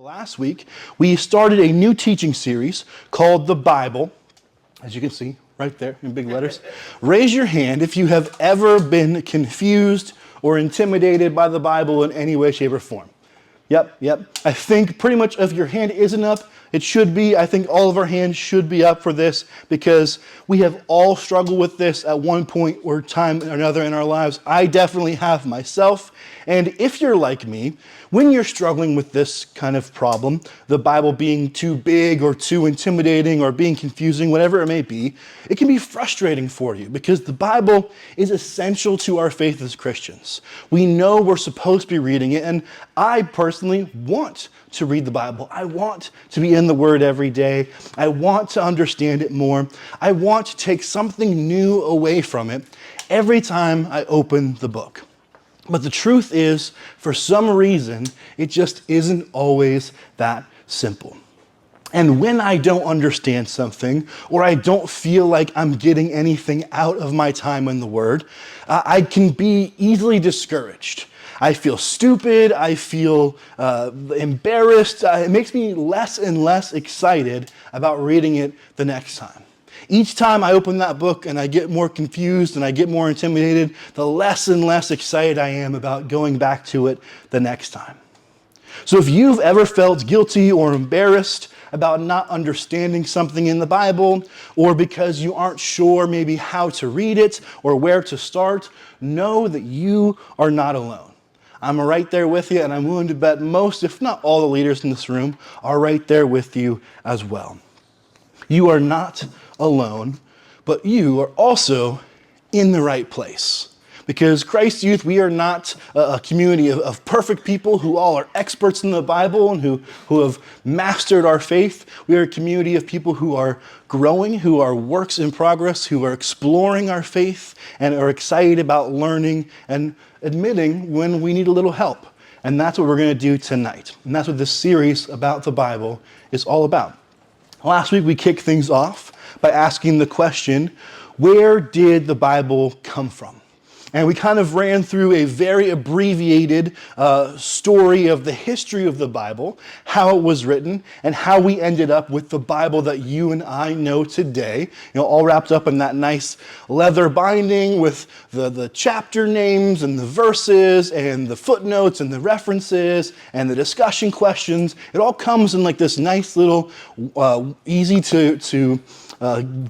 Last week, we started a new teaching series called The Bible, as you can see right there in big letters. Raise your hand if you have ever been confused or intimidated by the Bible in any way, shape, or form. Yep. I think pretty much if your hand isn't up, it should be. I think all of our hands should be up for this because we have all struggled with this at one point or time or another in our lives. I definitely have myself. And if you're like me, when you're struggling with this kind of problem, the Bible being too big or too intimidating or being confusing, whatever it may be, it can be frustrating for you because the Bible is essential to our faith as Christians. We know we're supposed to be reading it, and I personally want to read the Bible. I want to be in the Word every day. I want to understand it more. I want to take something new away from it every time I open the book. But the truth is, for some reason, it just isn't always that simple. And when I don't understand something, or I don't feel like I'm getting anything out of my time in the Word, I can be easily discouraged. I feel stupid, I feel embarrassed. It makes me less and less excited about reading it the next time. Each time I open that book and I get more confused and I get more intimidated, the less and less excited I am about going back to it the next time. So if you've ever felt guilty or embarrassed about not understanding something in the Bible, or because you aren't sure maybe how to read it or where to start, know that you are not alone. I'm right there with you, and I'm willing to bet most, if not all, the leaders in this room are right there with you as well. You are not alone, but you are also in the right place. Because ChristYouth, we are not a community of perfect people who all are experts in the Bible and who have mastered our faith. We are a community of people who are growing, who are works in progress, who are exploring our faith and are excited about learning and admitting when we need a little help. And that's what we're going to do tonight. And that's what this series about the Bible is all about. Last week we kicked things off by asking the question, where did the Bible come from? And we kind of ran through a very abbreviated story of the history of the Bible, how it was written, and how we ended up with the Bible that you and I know today. All wrapped up in that nice leather binding with the chapter names and the verses and the footnotes and the references and the discussion questions. It all comes in like this nice little easy to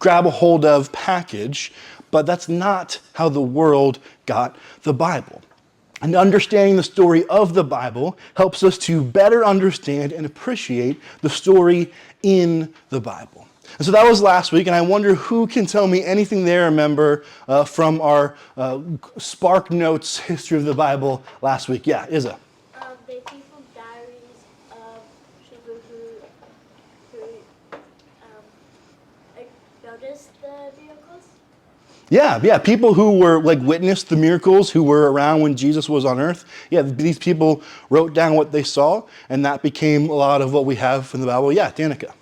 grab a hold of package. But that's not how the world got the Bible. And understanding the story of the Bible helps us to better understand and appreciate the story in the Bible. And so that was last week, and I wonder who can tell me anything they remember from our Spark Notes history of the Bible last week. Yeah, Izza. The people diaries of people who noticed the miracles. Yeah, people who were witnessed the miracles, who were around when Jesus was on earth. Yeah, these people wrote down what they saw, and that became a lot of what we have from the Bible. Yeah, Danica.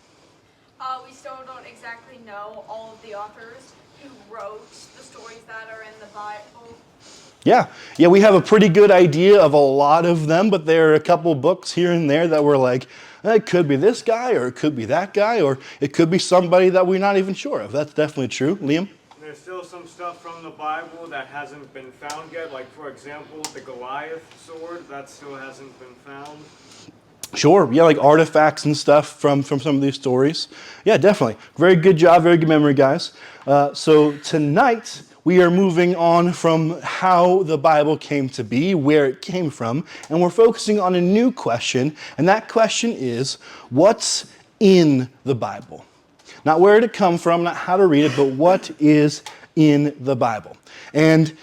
We still don't exactly know all of the authors who wrote the stories that are in the Bible. Yeah, we have a pretty good idea of a lot of them, but there are a couple books here and there that were like, it could be this guy, or it could be that guy, or it could be somebody that we're not even sure of. That's definitely true. Liam? There's still some stuff from the Bible that hasn't been found yet, like, for example, the Goliath sword, that still hasn't been found. Sure, yeah, like artifacts and stuff from some of these stories. Yeah, definitely. Very good job, very good memory, guys. So tonight, we are moving on from how the Bible came to be, where it came from, and we're focusing on a new question, and that question is, what's in the Bible? Not where did it come from, not how to read it, but what is in the Bible. And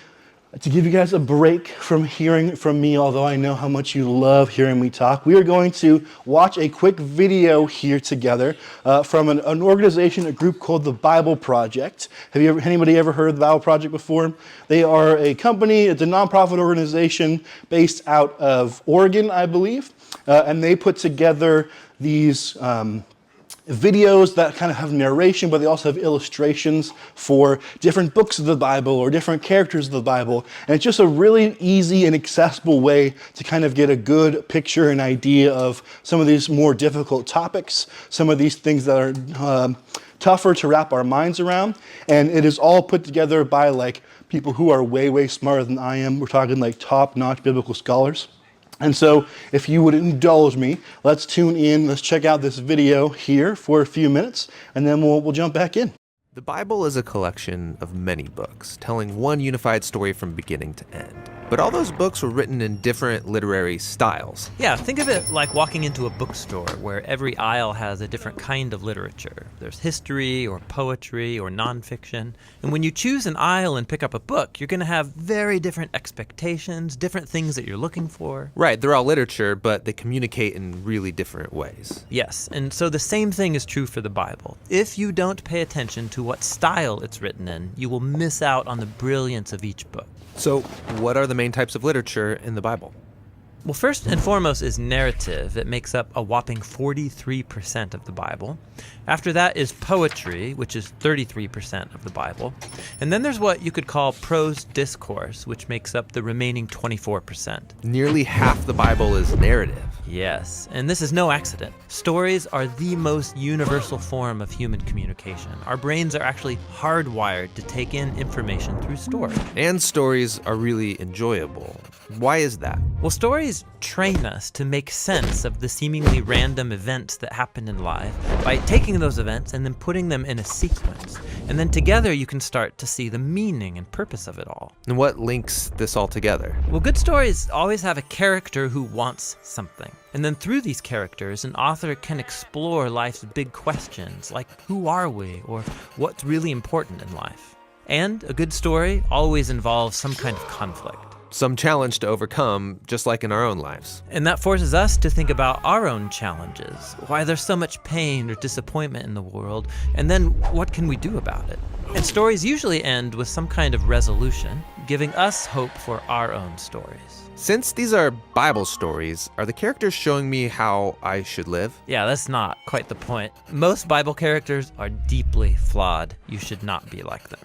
to give you guys a break from hearing from me, although I know how much you love hearing me talk, we are going to watch a quick video here together from an organization, a group called the Bible Project. Anybody ever heard of the Bible Project before? They are a company, it's a nonprofit organization based out of Oregon, I believe, and they put together these videos that kind of have narration, but they also have illustrations for different books of the Bible or different characters of the Bible. And it's just a really easy and accessible way to kind of get a good picture and idea of some of these more difficult topics, some of these things that are tougher to wrap our minds around. And it is all put together by like people who are way, way smarter than I am. We're talking like top-notch biblical scholars. And so if you would indulge me, let's tune in, let's check out this video here for a few minutes, and then we'll jump back in. The Bible is a collection of many books, telling one unified story from beginning to end. But all those books were written in different literary styles. Yeah, think of it like walking into a bookstore where every aisle has a different kind of literature. There's history or poetry or nonfiction. And when you choose an aisle and pick up a book, you're going to have very different expectations, different things that you're looking for. Right, they're all literature, but they communicate in really different ways. Yes, and so the same thing is true for the Bible. If you don't pay attention to what style it's written in, you will miss out on the brilliance of each book. So, what are the main types of literature in the Bible? Well, first and foremost is narrative. It makes up a whopping 43% of the Bible. After that is poetry, which is 33% of the Bible. And then there's what you could call prose discourse, which makes up the remaining 24%. Nearly half the Bible is narrative. Yes, and this is no accident. Stories are the most universal form of human communication. Our brains are actually hardwired to take in information through stories. And stories are really enjoyable. Why is that? Well, stories train us to make sense of the seemingly random events that happen in life by taking those events and then putting them in a sequence. And then together you can start to see the meaning and purpose of it all. And what links this all together? Well, good stories always have a character who wants something. And then through these characters, an author can explore life's big questions, like who are we, or what's really important in life. And a good story always involves some kind of conflict. Some challenge to overcome, just like in our own lives. And that forces us to think about our own challenges, why there's so much pain or disappointment in the world, and then what can we do about it? And stories usually end with some kind of resolution, giving us hope for our own stories. Since these are Bible stories, are the characters showing me how I should live? Yeah, that's not quite the point. Most Bible characters are deeply flawed. You should not be like them.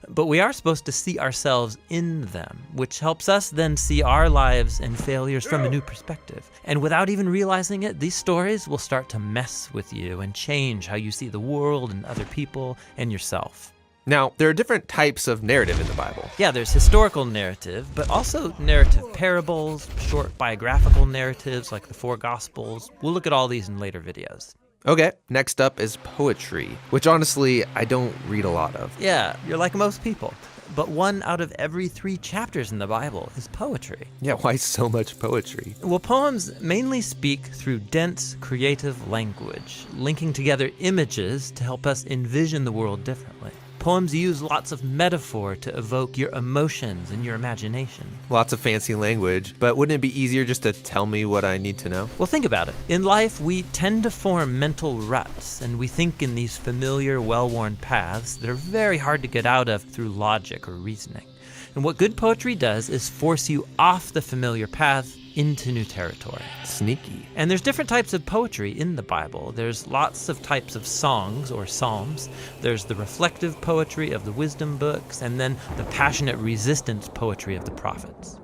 But we are supposed to see ourselves in them, which helps us then see our lives and failures from a new perspective. And without even realizing it, these stories will start to mess with you and change how you see the world and other people and yourself. Now, there are different types of narrative in the Bible. Yeah, there's historical narrative, but also narrative parables, short biographical narratives like the four Gospels. We'll look at all these in later videos. Okay, next up is poetry, which honestly, I don't read a lot of. Yeah, you're like most people. But 1 out of every 3 chapters in the Bible is poetry. Yeah, why so much poetry? Well, poems mainly speak through dense, creative language, linking together images to help us envision the world differently. Poems use lots of metaphor to evoke your emotions and your imagination. Lots of fancy language, but wouldn't it be easier just to tell me what I need to know? Well, think about it. In life, we tend to form mental ruts, and we think in these familiar, well-worn paths that are very hard to get out of through logic or reasoning. And what good poetry does is force you off the familiar path into new territory. Sneaky. And there's different types of poetry in the Bible. There's lots of types of songs or psalms. There's the reflective poetry of the wisdom books, and then the passionate resistance poetry of the prophets.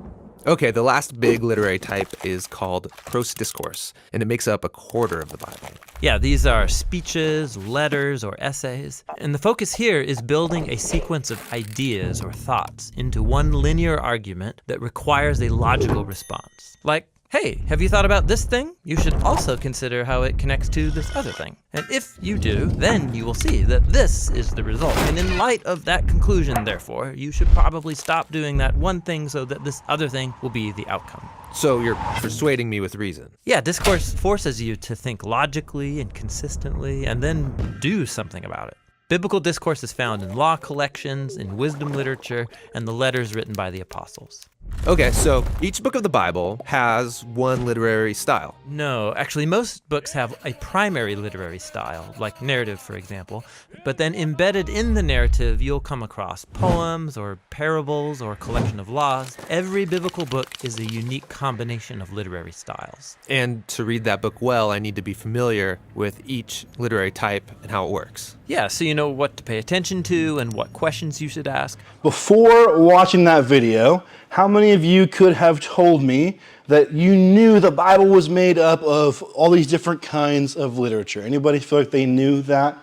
Okay, the last big literary type is called prose discourse, and it makes up a quarter of the Bible. Yeah, these are speeches, letters, or essays. And the focus here is building a sequence of ideas or thoughts into one linear argument that requires a logical response. Like, hey, have you thought about this thing? You should also consider how it connects to this other thing. And if you do, then you will see that this is the result. And in light of that conclusion, therefore, you should probably stop doing that one thing so that this other thing will be the outcome. So you're persuading me with reason. Yeah, discourse forces you to think logically and consistently and then do something about it. Biblical discourse is found in law collections, in wisdom literature, and the letters written by the apostles. Okay, so each book of the Bible has one literary style. No, actually, most books have a primary literary style, like narrative, for example. But then embedded in the narrative, you'll come across poems or parables or a collection of laws. Every biblical book is a unique combination of literary styles. And to read that book well, I need to be familiar with each literary type and how it works. Yeah, so you know what to pay attention to and what questions you should ask. Before watching that video, how many of you could have told me that you knew the Bible was made up of all these different kinds of literature? Anybody feel like they knew that?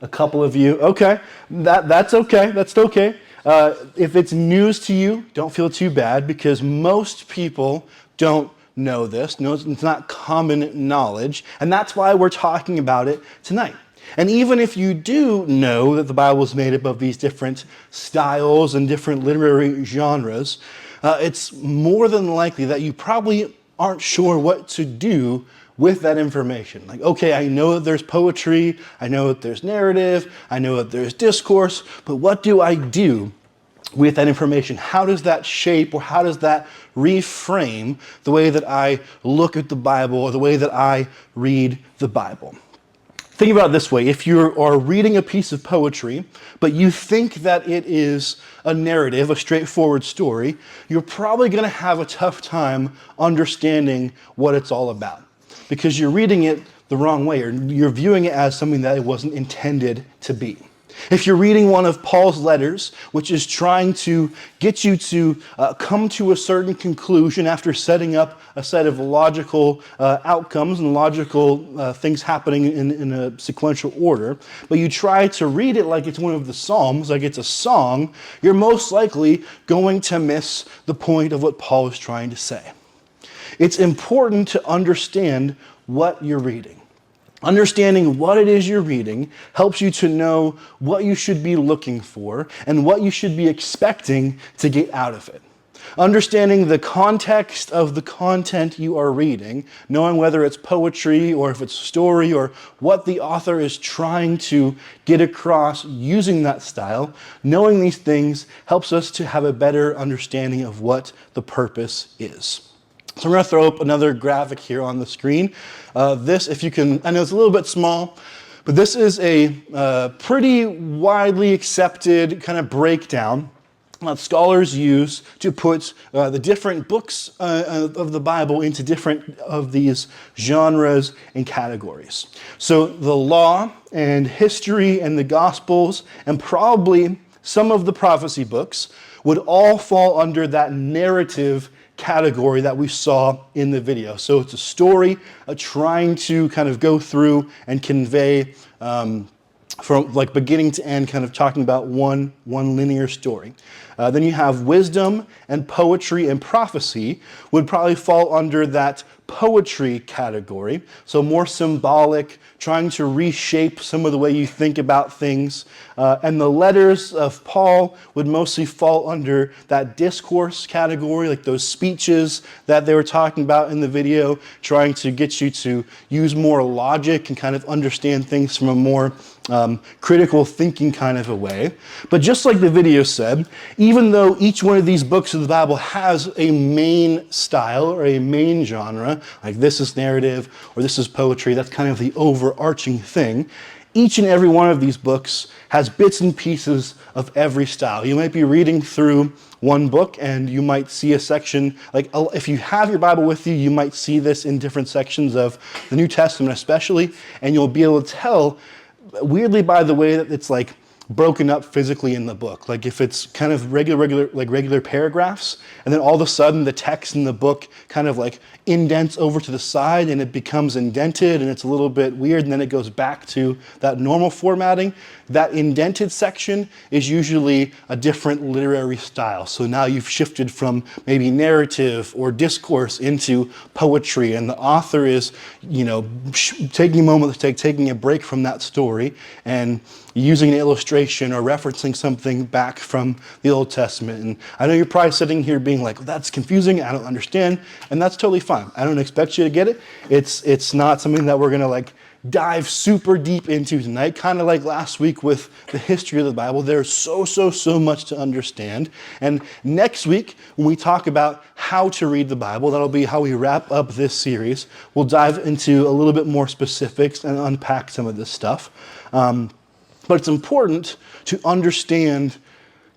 A couple of you. Okay, that's okay. That's okay. If it's news to you, don't feel too bad, because most people don't know this. No, it's not common knowledge, and that's why we're talking about it tonight. And even if you do know that the Bible is made up of these different styles and different literary genres, it's more than likely that you probably aren't sure what to do with that information. Like, okay, I know that there's poetry, I know that there's narrative, I know that there's discourse, but what do I do with that information? How does that shape, or how does that reframe the way that I look at the Bible, or the way that I read the Bible? Think about it this way. If you are reading a piece of poetry, but you think that it is a narrative, a straightforward story, you're probably going to have a tough time understanding what it's all about, because you're reading it the wrong way, or you're viewing it as something that it wasn't intended to be. If you're reading one of Paul's letters, which is trying to get you to come to a certain conclusion after setting up a set of logical outcomes and logical things happening in a sequential order, but you try to read it like it's one of the Psalms, like it's a song, you're most likely going to miss the point of what Paul is trying to say. It's important to understand what you're reading. Understanding what it is you're reading helps you to know what you should be looking for and what you should be expecting to get out of it. Understanding the context of the content you are reading, knowing whether it's poetry or if it's story or what the author is trying to get across using that style, knowing these things helps us to have a better understanding of what the purpose is. So I'm going to throw up another graphic here on the screen. This, if you can, I know it's a little bit small, but this is a pretty widely accepted kind of breakdown that scholars use to put the different books of the Bible into different of these genres and categories. So the law and history and the Gospels and probably some of the prophecy books would all fall under that narrative category that we saw in the video. So it's a story trying to kind of go through and convey from like beginning to end, kind of talking about one linear story. Then you have wisdom and poetry and prophecy would probably fall under that poetry category. So more symbolic, trying to reshape some of the way you think about things. And the letters of Paul would mostly fall under that discourse category, like those speeches that they were talking about in the video, trying to get you to use more logic and kind of understand things from a more critical thinking kind of a way. But just like the video said, even though each one of these books of the Bible has a main style or a main genre, like this is narrative or this is poetry, that's kind of the overarching thing, each and every one of these books has bits and pieces of every style. You might be reading through one book and you might see a section, like if you have your Bible with you, you might see this in different sections of the New Testament especially, and you'll be able to tell weirdly by the way that it's like broken up physically in the book. Like if it's kind of regular paragraphs, and then all of a sudden the text in the book kind of like indents over to the side and it becomes indented and it's a little bit weird, and then it goes back to that normal formatting. That indented section is usually a different literary style. So now you've shifted from maybe narrative or discourse into poetry, and the author is, taking a moment to taking a break from that story and using an illustration or referencing something back from the Old Testament. And I know you're probably sitting here being like, well, that's confusing, I don't understand, and that's totally fine. I don't expect you to get it. It's not something that we're gonna like dive super deep into tonight, kind of like last week with the history of the Bible. There's so much to understand. And next week, when we talk about how to read the Bible, that'll be how we wrap up this series. We'll dive into a little bit more specifics and unpack some of this stuff. But it's important to understand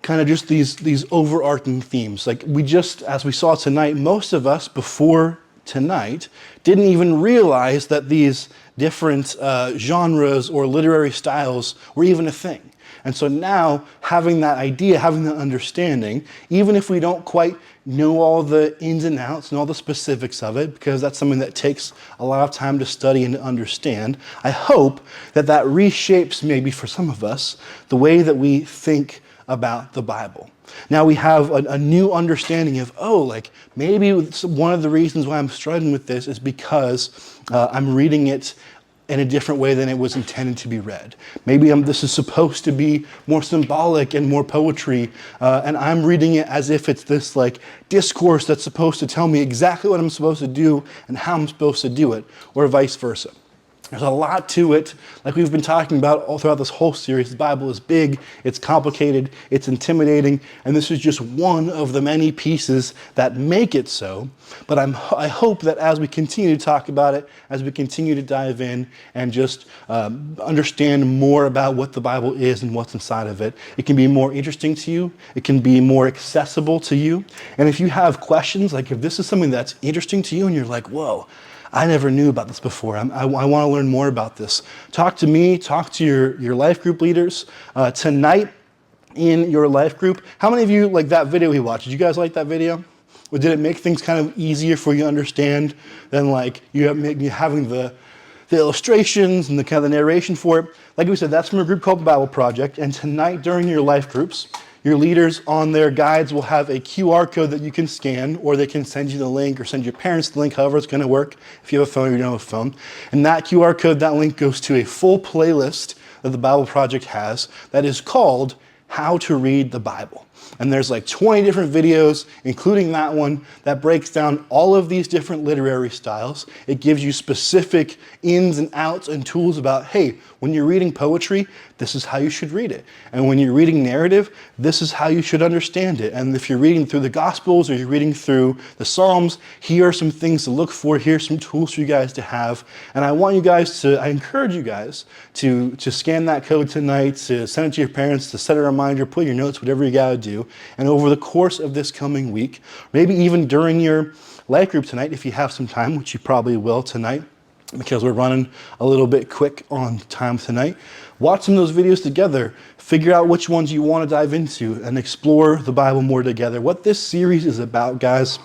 kind of just these overarching themes. Like as we saw tonight, most of us before tonight didn't even realize that these different genres or literary styles were even a thing. And so now, having that idea, having that understanding, even if we don't quite know all the ins and outs and all the specifics of it, because that's something that takes a lot of time to study and to understand, I hope that reshapes, maybe for some of us, the way that we think about the Bible. Now we have a new understanding of, maybe one of the reasons why I'm struggling with this is because I'm reading it in a different way than it was intended to be read. Maybe this is supposed to be more symbolic and more poetry, and I'm reading it as if it's this discourse that's supposed to tell me exactly what I'm supposed to do and how I'm supposed to do it, or vice versa. There's a lot to it. Like we've been talking about all throughout this whole series, the Bible is big, it's complicated, it's intimidating, and this is just one of the many pieces that make it so. But I hope that as we continue to talk about it, as we continue to dive in and just understand more about what the Bible is and what's inside of it, it can be more interesting to you, it can be more accessible to you. And if you have questions, like if this is something that's interesting to you and you're like, whoa, I never knew about this before. I want to learn more about this. Talk to me, talk to your life group leaders. Tonight in your life group, how many of you like that video we watched? Did you guys like that video? Or did it make things kind of easier for you to understand than you having the illustrations and the kind of the narration for it? Like we said, that's from a group called the Bible Project. And tonight during your life groups, your leaders on their guides will have a QR code that you can scan, or they can send you the link or send your parents the link, however it's going to work, if you have a phone or you don't have a phone. And that QR code, that link goes to a full playlist that the Bible Project has that is called How to Read the Bible. And there's 20 different videos, including that one, that breaks down all of these different literary styles. It gives you specific ins and outs and tools about, hey, when you're reading poetry, this is how you should read it. And when you're reading narrative, this is how you should understand it. And if you're reading through the Gospels or you're reading through the Psalms, here are some things to look for. Here's some tools for you guys to have. And I encourage you guys to scan that code tonight, to send it to your parents, to set a reminder, put your notes, whatever you got to do. And over the course of this coming week, maybe even during your life group tonight, if you have some time, which you probably will tonight, because we're running a little bit quick on time tonight, watch some of those videos together, figure out which ones you want to dive into, and explore the Bible more together. What this series is about, guys,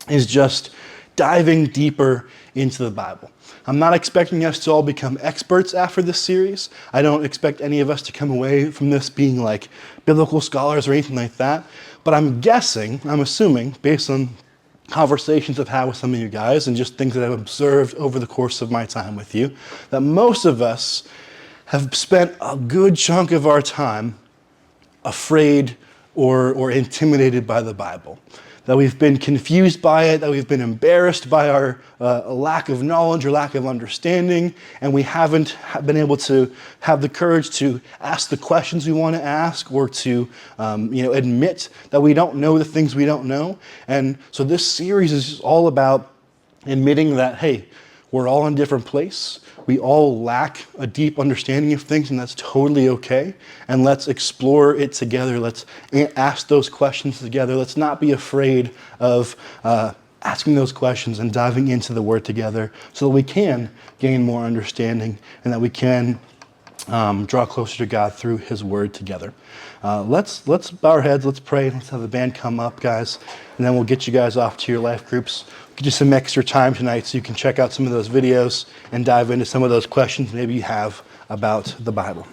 is just diving deeper into the Bible. I'm not expecting us to all become experts after this series. I don't expect any of us to come away from this being biblical scholars or anything like that. But I'm assuming, based on conversations I've had with some of you guys and just things that I've observed over the course of my time with you, that most of us have spent a good chunk of our time afraid or intimidated by the Bible. That we've been confused by it, that we've been embarrassed by our lack of knowledge or lack of understanding, and we haven't been able to have the courage to ask the questions we want to ask, or to admit that we don't know the things we don't know. And so this series is all about admitting that, hey, we're all in a different place. We all lack a deep understanding of things, and that's totally okay. And let's explore it together. Let's ask those questions together. Let's not be afraid of asking those questions and diving into the Word together, so that we can gain more understanding and that we can draw closer to God through His Word together. Let's bow our heads. Let's pray. Let's have the band come up, guys, and then we'll get you guys off to your life groups. Get you some extra time tonight so you can check out some of those videos and dive into some of those questions maybe you have about the Bible.